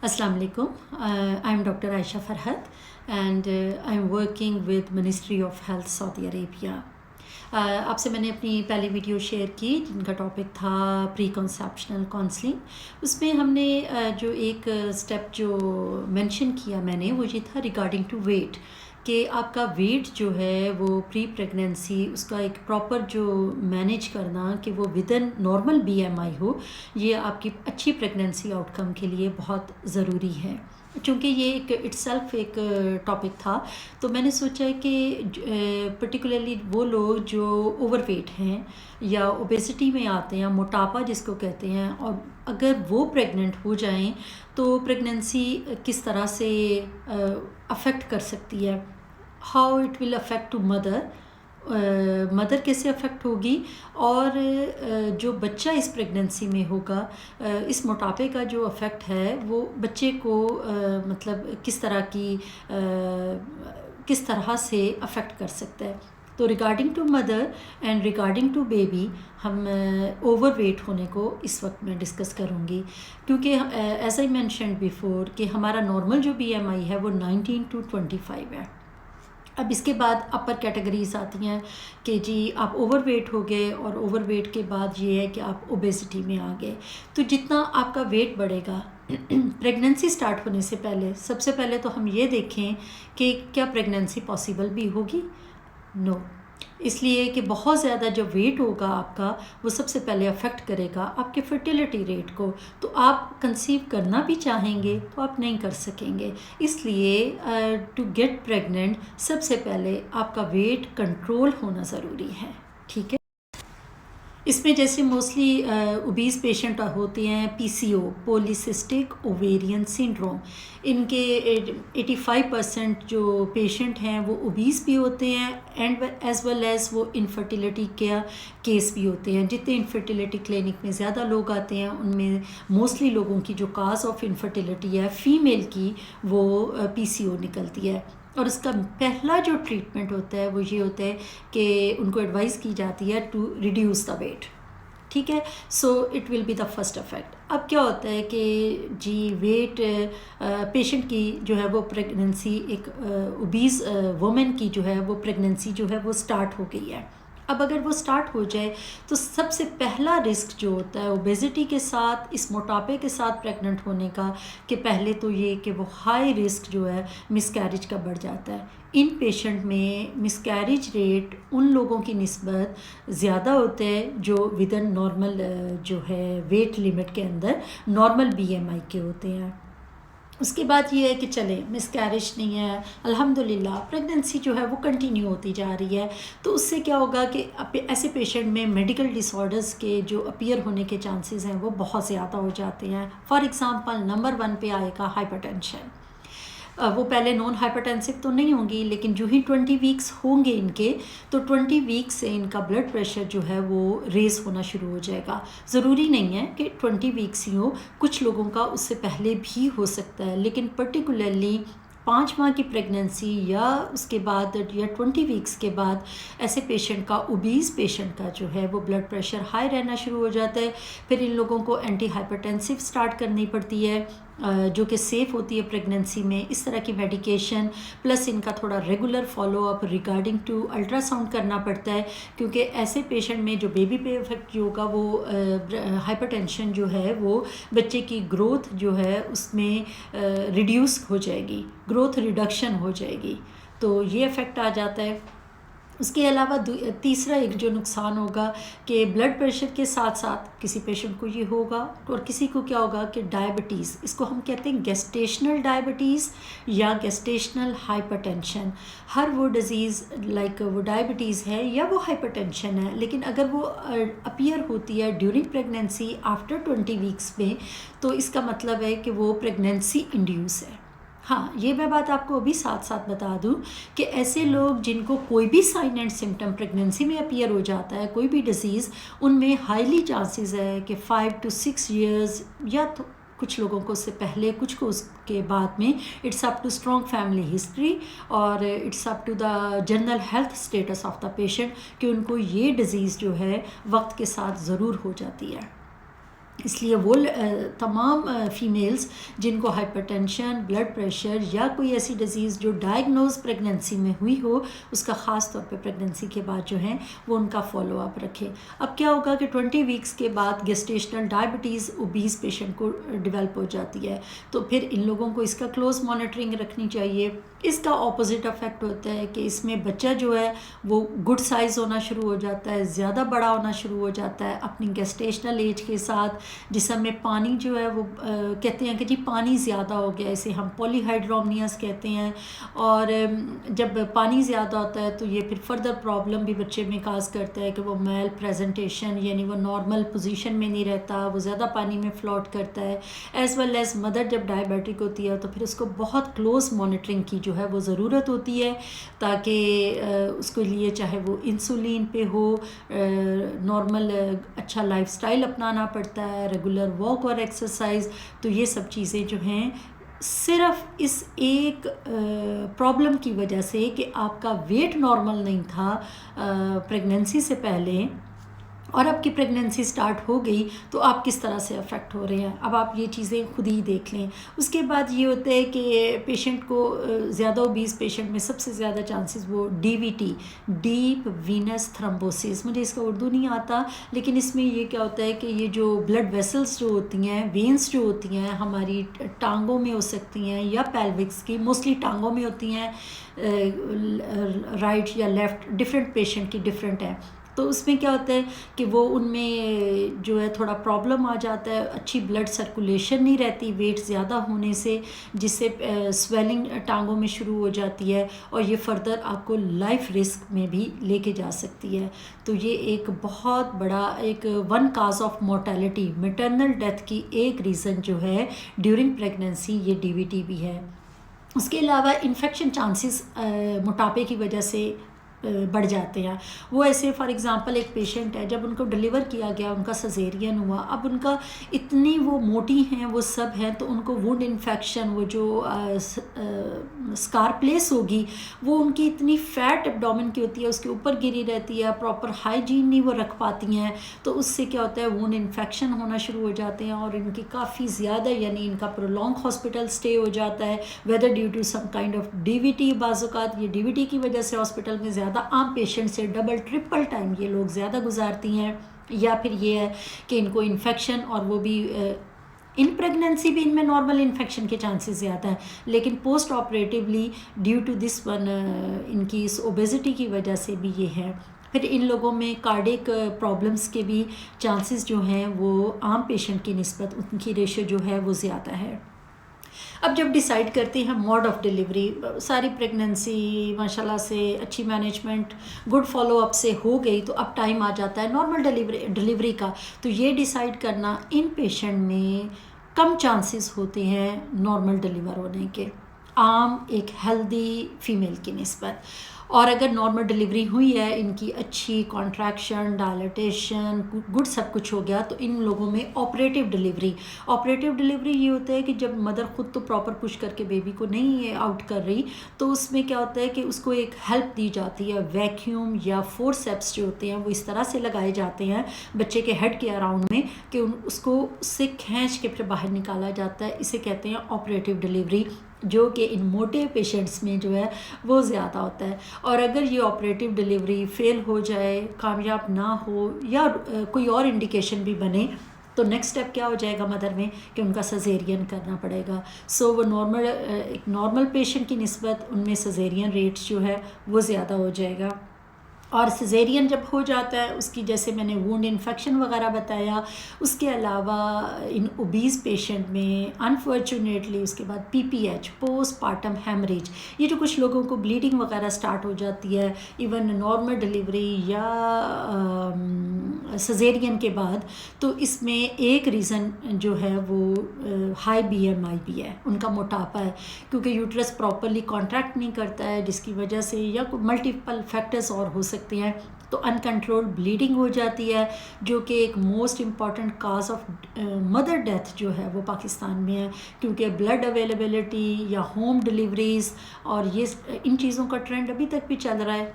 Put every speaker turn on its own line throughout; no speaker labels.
Assalamu alaikum. I am Dr. Aisha Farhat and I am working with Ministry of Health Saudi Arabia. आपसे मैंने अपनी पहली video share की जिनका topic था प्री कॉन्सेप्शनल काउंसलिंग। उसमें हमने जो एक स्टेप जो मेंशन किया मैंने वो ये था रिगार्डिंग टू वेट कि आपका वेट जो है वो प्री प्रेगनेंसी उसका एक प्रॉपर जो मैनेज करना कि वो विदन नॉर्मल बीएमआई हो, ये आपकी अच्छी प्रेगनेंसी आउटकम के लिए बहुत ज़रूरी है। चूँकि ये एक इट्सल्फ एक टॉपिक था तो मैंने सोचा कि पर्टिकुलरली वो लोग जो ओवरवेट हैं या ओबेसिटी में आते हैं, मोटापा जिसको कहते हैं, और अगर वो प्रेग्नेंट हो जाएं तो प्रेगनेंसी किस तरह से अफेक्ट कर सकती है, how it will affect to mother कैसे अफेक्ट होगी, और जो बच्चा इस प्रेगनेंसी में होगा इस मोटापे का जो अफेक्ट है वो बच्चे को मतलब किस तरह से अफेक्ट कर सकता है। तो regarding to mother and regarding to baby हम ओवरवेट होने को इस वक्त मैं डिस्कस करूँगी, क्योंकि एज आई मैंशन्ड बिफोर कि हमारा नॉर्मल जो बीएमआई है वो 19 to 25 है। अब इसके बाद अपर कैटेगरीज आती हैं कि जी आप ओवरवेट हो गए, और ओवरवेट के बाद ये है कि आप ओबेसिटी में आ गए। तो जितना आपका वेट बढ़ेगा प्रेगनेंसी स्टार्ट होने से पहले सबसे पहले तो हम ये देखें कि क्या प्रेगनेंसी पॉसिबल भी होगी। नो, इसलिए कि बहुत ज़्यादा जो वेट होगा आपका वो सबसे पहले अफेक्ट करेगा आपके फर्टिलिटी रेट को, तो आप कंसीव करना भी चाहेंगे तो आप नहीं कर सकेंगे। इसलिए टू गेट प्रेग्नेंट सबसे पहले आपका वेट कंट्रोल होना ज़रूरी है। ठीक है, इसमें जैसे मोस्टली ओबीज़ पेशेंट होते हैं पीसीओ, पॉलीसिस्टिक ओवेरियन सिंड्रोम, इनके 85% जो पेशेंट हैं वो ओबीज़ भी होते हैं एंड एज वेल एज़ वो इनफर्टिलिटी के केस भी होते हैं। जितने इनफर्टिलिटी क्लिनिक में ज़्यादा लोग आते हैं उनमें मोस्टली लोगों की जो काज ऑफ इनफर्टिलिटी है फीमेल की वो पीसीओ निकलती है। और उसका पहला जो ट्रीटमेंट होता है वो ये होता है कि उनको एडवाइस की जाती है टू रिड्यूस द वेट। ठीक है, so it will be the first effect. अब क्या होता है कि जी वेट पेशेंट की जो है वो प्रेगनेंसी एक ओबीज़ वुमेन की जो है वो प्रेगनेंसी जो है वो स्टार्ट हो गई है। अब अगर वो स्टार्ट हो जाए तो सबसे पहला रिस्क जो होता है ओबेसिटी के साथ, इस मोटापे के साथ प्रेग्नेंट होने का, कि पहले तो ये कि वो हाई रिस्क जो है मिसकैरेज का बढ़ जाता है। इन पेशेंट में मिसकैरेज रेट उन लोगों की निस्बत ज़्यादा होते हैं जो विदन नॉर्मल जो है वेट लिमिट के अंदर नॉर्मल बीएमआई के होते हैं। उसके बाद ये है कि चले मिसकैरेज नहीं है, अल्हम्दुलिल्लाह प्रेगनेंसी जो है वो कंटिन्यू होती जा रही है। तो उससे क्या होगा कि ऐसे पेशेंट में मेडिकल डिसऑर्डर्स के जो अपीयर होने के चांसेस हैं वो बहुत ज़्यादा हो जाते हैं। फॉर एग्ज़ाम्पल नंबर 1 पे आएगा हाइपरटेंशन। वो पहले नॉन हाइपरटेंसिव तो नहीं होंगी, लेकिन जो ही 20 वीक्स होंगे इनके तो 20 वीक्स से इनका ब्लड प्रेशर जो है वो रेस होना शुरू हो जाएगा। ज़रूरी नहीं है कि 20 वीक्स ही हो, कुछ लोगों का उससे पहले भी हो सकता है, लेकिन पर्टिकुलरली 5 माह की प्रेगनेंसी या उसके बाद या 20 वीक्स के बाद ऐसे पेशेंट का, ओबीज़ पेशेंट का जो है वो ब्लड प्रेशर हाई रहना शुरू हो जाता है। फिर इन लोगों को एंटी हाइपरटेंसिव स्टार्ट करनी पड़ती है जो कि सेफ़ होती है प्रेगनेंसी में। इस तरह की मेडिकेशन प्लस इनका थोड़ा regular follow up regarding to ultrasound करना पड़ता है, क्योंकि ऐसे पेशेंट में जो बेबी पे इफेक्ट होगा वो हाइपरटेंशन जो है वो बच्चे की ग्रोथ जो है उसमें रिड्यूस हो जाएगी, ग्रोथ रिडक्शन हो जाएगी, तो ये इफ़ेक्ट आ जाता है। उसके अलावा तीसरा एक जो नुकसान होगा कि ब्लड प्रेशर के साथ साथ किसी पेशेंट को ये होगा और किसी को क्या होगा कि डायबिटीज़, इसको हम कहते हैं गेस्टेशनल डायबिटीज़ या गेस्टेशनल हाइपरटेंशन। हर वो डिज़ीज़ लाइक वो डायबिटीज़ है या वो हाइपरटेंशन है, लेकिन अगर वो अपीयर होती है ड्यूरिंग प्रेगनेंसी आफ्टर 20 वीक्स में तो इसका मतलब है कि वो प्रेगनेंसी इंड्यूस है। हाँ, ये मैं बात आपको अभी साथ साथ बता दूं कि ऐसे लोग जिनको कोई भी साइन एंड सिम्टम प्रेगनेंसी में अपीयर हो जाता है, कोई भी डिज़ीज़, उनमें हाईली चांसेस है कि 5 to 6 years या तो कुछ लोगों को उससे पहले, कुछ को उसके बाद में, it's up to strong family history और it's up to the general health status of the patient कि उनको ये डिज़ीज़ जो है वक्त के साथ ज़रूर हो जाती है। इसलिए वो तमाम फ़ीमेल्स जिनको हाइपरटेंशन, ब्लड प्रेशर या कोई ऐसी डिज़ीज़ जो डायग्नोज प्रेगनेंसी में हुई हो, उसका ख़ास तौर पे प्रेगनेंसी के बाद जो है वो उनका फॉलो अप रखें। अब क्या होगा कि 20 वीक्स के बाद गेस्टेशनल डायबिटीज़ ओबीस पेशेंट को डेवलप हो जाती है, तो फिर इन लोगों को इसका क्लोज मॉनिटरिंग रखनी चाहिए। इसका ऑपोजिट इफ़ेक्ट होता है कि इसमें बच्चा जो है वो गुड साइज़ होना शुरू हो जाता है, ज़्यादा बड़ा होना शुरू हो जाता है अपनी गेस्टेशनल एज के साथ। जिसम में पानी जो है वो कहते हैं कि जी पानी ज़्यादा हो गया, इसे हम पॉलीहाइड्रोमनियस कहते हैं। और जब पानी ज़्यादा होता है तो ये फिर फर्दर प्रॉब्लम भी बच्चे में काज करता है कि वो मेल प्रेजेंटेशन यानी वो नॉर्मल पोजीशन में नहीं रहता, वो ज़्यादा पानी में फ्लोट करता है। एज़ वेल एज़ मदर जब डायबिटिक होती है तो फिर उसको बहुत क्लोज मॉनिटरिंग की जो है वो ज़रूरत होती है, ताकि उसके लिए चाहे वो इंसुलिन पे हो, नॉर्मल अच्छा लाइफस्टाइल अपनाना पड़ता है, रेगुलर वॉक और एक्सरसाइज। तो ये सब चीज़ें जो हैं सिर्फ इस एक प्रॉब्लम की वजह से कि आपका वेट नॉर्मल नहीं था प्रेगनेंसी से पहले और आपकी प्रेगनेंसी स्टार्ट हो गई, तो आप किस तरह से अफेक्ट हो रहे हैं। अब आप ये चीज़ें खुद ही देख लें। उसके बाद ये होता है कि पेशेंट को ज़्यादा ओबीस पेशेंट में सबसे ज़्यादा चांसेस वो डीवीटी, डीप वीनस थ्रोम्बोसिस, मुझे इसका उर्दू नहीं आता, लेकिन इसमें ये क्या होता है कि ये जो ब्लड वेसल्स जो होती हैं, वेंस जो होती हैं हमारी टांगों में हो सकती हैं या पेल्विक्स की, मोस्टली टांगों में होती हैं, राइट या लेफ़्ट, डिफरेंट पेशेंट की डिफरेंट है। तो उसमें क्या होता है कि वो उनमें जो है थोड़ा प्रॉब्लम आ जाता है, अच्छी ब्लड सर्कुलेशन नहीं रहती वेट ज़्यादा होने से, जिससे स्वेलिंग टांगों में शुरू हो जाती है और ये फर्दर आपको लाइफ रिस्क में भी लेके जा सकती है। तो ये एक बहुत बड़ा एक one cause of mortality, maternal death की एक रीज़न जो है ड्यूरिंग प्रेगनेंसी ये डीवीटी भी है। उसके अलावा इन्फेक्शन चांसेस मोटापे की वजह से बढ़ जाते हैं। वो ऐसे फॉर एग्ज़ाम्पल एक पेशेंट है, जब उनको डिलीवर किया गया, उनका सजेरियन हुआ, अब उनका इतनी वो मोटी हैं, वो सब हैं, तो उनको वुंड इन्फेक्शन, वो जो स्कार प्लेस होगी वो उनकी इतनी फ़ैट एब्डोमेन की होती है, उसके ऊपर गिरी रहती है, प्रॉपर हाइजीन नहीं वो रख पाती हैं, तो उससे क्या होता है वुंड इन्फेक्शन होना शुरू हो जाते हैं और इनकी काफ़ी ज़्यादा यानी इनका प्रोलॉन्ग हॉस्पिटल स्टे हो जाता है, whether due to some kind of DVT. बाज़-औक़ात ये डीवीटी की वजह से हॉस्पिटल में ज़्यादा आम पेशेंट से डबल ट्रिपल टाइम ये लोग ज़्यादा गुजारती हैं, या फिर ये है कि इनको इन्फेक्शन, और वो भी इन प्रेगनेंसी भी इनमें नॉर्मल इन्फेक्शन के चांसेस ज़्यादा हैं, लेकिन postoperatively due to this one इनकी इस ओबेसिटी की वजह से भी ये है। फिर इन लोगों में कार्डिक प्रॉब्लम्स के भी चांसेस जो हैं वो आम पेशेंट की निस्बत उनकी रेशो जो है वो ज़्यादा है। अब जब डिसाइड करते हैं मोड ऑफ़ डिलीवरी, सारी प्रेगनेंसी माशाल्लाह से अच्छी मैनेजमेंट गुड फॉलो अप से हो गई, तो अब टाइम आ जाता है नॉर्मल डिलीवरी का। तो ये डिसाइड करना इन पेशेंट में कम चांसेस होते हैं नॉर्मल डिलीवर होने के, आम एक हेल्दी फीमेल की निस्बत। और अगर नॉर्मल डिलीवरी हुई है, इनकी अच्छी कॉन्ट्रैक्शन, डायलिटेशन, गुड सब कुछ हो गया, तो इन लोगों में ऑपरेटिव डिलीवरी ये होता है कि जब मदर खुद तो प्रॉपर पुश करके बेबी को नहीं आउट कर रही, तो उसमें क्या होता है कि उसको एक हेल्प दी जाती है, वैक्यूम या फोर्सेप्स जो होते हैं वो इस तरह से लगाए जाते हैं बच्चे के हेड के अराउंड में कि उसको उससे खींच के फिर बाहर निकाला जाता है। इसे कहते हैं ऑपरेटिव डिलीवरी, जो कि इन मोटे पेशेंट्स में जो है वो ज़्यादा होता है। और अगर ये ऑपरेटिव डिलीवरी फेल हो जाए, कामयाब ना हो, या कोई और इंडिकेशन भी बने, तो नेक्स्ट स्टेप क्या हो जाएगा मदर में कि उनका सजेरियन करना पड़ेगा। सो वो एक नॉर्मल पेशेंट की निस्बत उनमें सजेरियन रेट्स जो है वो ज़्यादा हो जाएगा। और सिजेरियन जब हो जाता है, उसकी जैसे मैंने वुंड इन्फेक्शन वगैरह बताया, उसके अलावा इन ओबीस पेशेंट में अनफॉर्चुनेटली उसके बाद पीपीएच, पोस्ट पार्टम हेमरेज, ये जो कुछ लोगों को ब्लीडिंग वगैरह स्टार्ट हो जाती है इवन नॉर्मल डिलीवरी या सिजेरियन के बाद, तो इसमें एक रीज़न जो है वो हाई बीएमआई भी है, उनका मोटापा है, क्योंकि यूट्रस प्रॉपरली कॉन्ट्रैक्ट नहीं करता है, जिसकी वजह से या मल्टीपल फैक्टर्स और हो सकते हैं, तो अनकंट्रोल्ड ब्लीडिंग हो जाती है, जो कि एक most important cause of mother death जो है वो पाकिस्तान में है, क्योंकि ब्लड अवेलेबिलिटी या होम डिलीवरीज़ और ये इन चीज़ों का ट्रेंड अभी तक भी चल रहा है।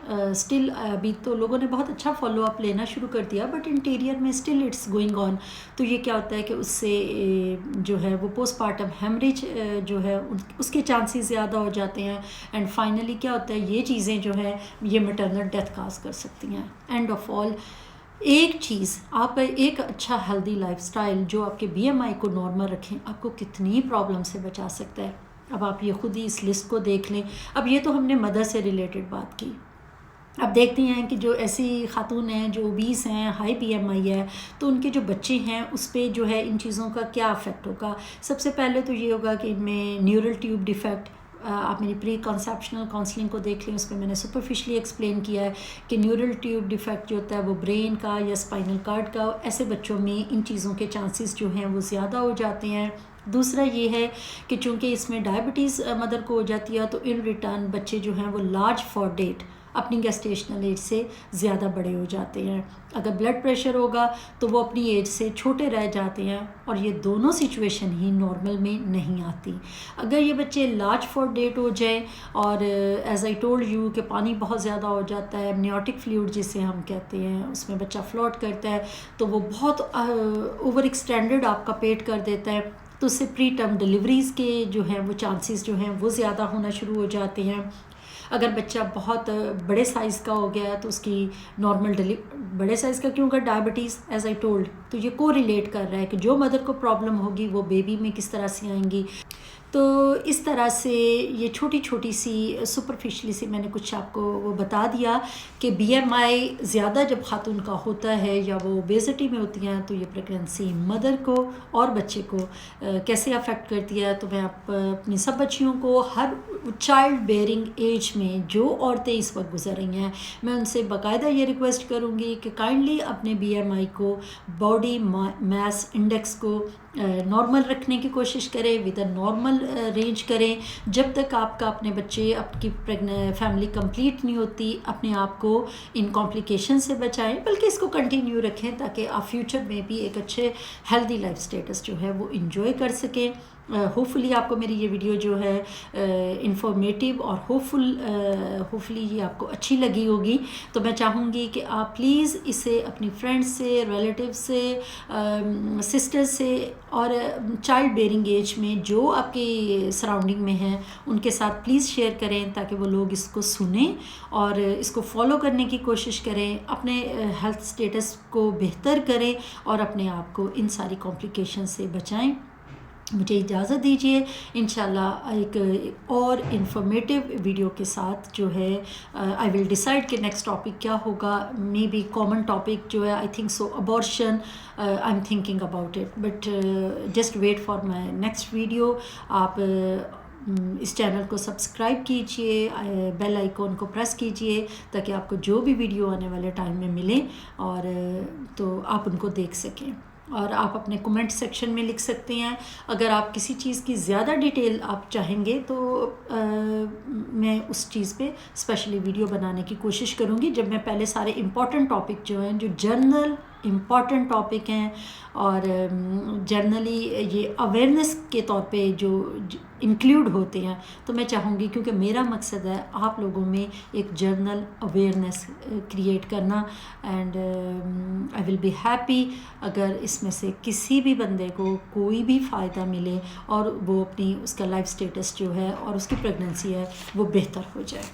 स्टिल अभी तो लोगों ने बहुत अच्छा फॉलो अप लेना शुरू कर दिया, बट इंटीरियर में स्टिल इट्स गोइंग ऑन। तो ये क्या होता है कि उससे जो है वो पोस्टपार्टम हेमरेज जो है उसके चांसेस ज़्यादा हो जाते हैं, एंड फाइनली क्या होता है, ये चीज़ें जो है ये मैटरनल डेथ काज कर सकती हैं। एंड ऑफ ऑल, एक चीज़, आप एक अच्छा हेल्दी लाइफस्टाइल जो आपके बीएमआई को नॉर्मल रखें, आपको कितनी प्रॉब्लम से बचा सकता है। अब आप ये खुद ही इस लिस्ट को देख लें। अब ये तो हमने मदर से रिलेटेड बात की। अब देखते हैं कि जो ऐसी खातून हैं जो ओबीस हैं, हाई बीएमआई है, तो उनके जो बच्चे हैं उस पर जो है इन चीज़ों का क्या अफेक्ट होगा। सबसे पहले तो ये होगा कि इनमें न्यूरल ट्यूब डिफेक्ट, आप मेरी प्री कॉन्सेप्शनल काउंसलिंग को देख लें, उस पर मैंने सुपरफिशली एक्सप्लेन किया है कि न्यूरल ट्यूब डिफेक्ट जो होता है वो ब्रेन का या स्पाइनल कार्ड का, ऐसे बच्चों में इन चीज़ों के चांसेस जो हैं वो ज़्यादा हो जाते हैं। दूसरा ये है कि चूँकि इसमें डायबिटीज़ मदर को हो जाती है, तो इन रिटर्न बच्चे जो हैं वो लार्ज फॉर डेट अपनी गेस्टेशनल एज से ज़्यादा बड़े हो जाते हैं। अगर ब्लड प्रेशर होगा तो वो अपनी एज से छोटे रह जाते हैं, और ये दोनों सिचुएशन ही नॉर्मल में नहीं आती। अगर ये बच्चे लार्ज फॉर डेट हो जाए और एज आई टोल्ड यू कि पानी बहुत ज़्यादा हो जाता है, एमनियोटिक फ्लूइड जिसे हम कहते हैं, उसमें बच्चा फ्लोट करता है, तो वो बहुत ओवर एक्सटेंडेड आपका पेट कर देता है, तो उससे प्री टर्म डिलीवरीज़ के जो हैं वो चांसेस जो हैं वो ज़्यादा होना शुरू हो जाते हैं। अगर बच्चा बहुत बड़े साइज़ का हो गया है तो उसकी नॉर्मल बड़े साइज़ का क्यों, अगर डायबिटीज़ एज आई टोल्ड, तो ये को रिलेट कर रहा है कि जो मदर को प्रॉब्लम होगी वो बेबी में किस तरह से आएंगी। तो इस तरह से ये छोटी छोटी सी सुपरफिशली सी मैंने कुछ आपको वो बता दिया कि बीएमआई ज़्यादा जब खातून का होता है या वो ओबेसिटी में होती हैं, तो ये प्रेगनेंसी मदर को और बच्चे को कैसे अफेक्ट करती है। तो मैं अपनी सब बच्चियों को हर चाइल्ड बेयरिंग एज में जो औरतें इस वक्त गुजर रही हैं, मैं उनसे बाकायदा ये रिक्वेस्ट करूँगी कि काइंडली अपने बीएमआई को, बॉडी मास इंडेक्स को नॉर्मल रखने की कोशिश करें, विद अ नॉर्मल रेंज करें। जब तक आपका अपने बच्चे, आपकी फैमिली कंप्लीट नहीं होती, अपने आप को इन कॉम्प्लिकेशन से बचाएं, बल्कि इसको कंटिन्यू रखें ताकि आप फ्यूचर में भी एक अच्छे हेल्दी लाइफ स्टेटस जो है वो इंजॉय कर सकें। होपफुली आपको मेरी ये वीडियो जो है इंफॉर्मेटिव और होपफुली ये आपको अच्छी लगी होगी। तो मैं चाहूँगी कि आप प्लीज़ इसे अपनी फ्रेंड्स से, रिलेटिव से, सिस्टर्स से और चाइल्ड बेयरिंग एज में जो आपके सराउंडिंग में हैं उनके साथ प्लीज़ शेयर करें, ताकि वो लोग इसको सुनें और इसको फॉलो करने की कोशिश करें, अपने हेल्थ स्टेटस को बेहतर करें और अपने आप को इन सारी कॉम्प्लिकेशन से बचाएं। मुझे इजाज़त दीजिए, इंशाल्लाह एक और इन्फॉर्मेटिव वीडियो के साथ जो है आई विल डिसाइड कि नेक्स्ट टॉपिक क्या होगा। मे बी कॉमन टॉपिक जो है, I think so abortion, I am thinking about it, but just wait for my next video. आप इस चैनल को सब्सक्राइब कीजिए, बेल आइकॉन को प्रेस कीजिए, ताकि आपको जो भी वीडियो आने वाले टाइम में मिले और तो आप उनको देख सकें। और आप अपने कमेंट सेक्शन में लिख सकते हैं। अगर आप किसी चीज़ की ज़्यादा डिटेल आप चाहेंगे तो मैं उस चीज़ पे स्पेशली वीडियो बनाने की कोशिश करूँगी, जब मैं पहले सारे इम्पॉर्टेंट टॉपिक जो हैं, जो जनरल इम्पॉर्टेंट टॉपिक हैं और जनरली ये अवेयरनेस के तौर पे जो इंक्लूड होते हैं, तो मैं चाहूँगी, क्योंकि मेरा मकसद है आप लोगों में एक जनरल अवेयरनेस क्रिएट करना, and I will be happy अगर इसमें से किसी भी बंदे को कोई भी फ़ायदा मिले और वो अपनी उसका लाइफ स्टेटस जो है और उसकी प्रेगनेंसी है वो बेहतर हो जाए।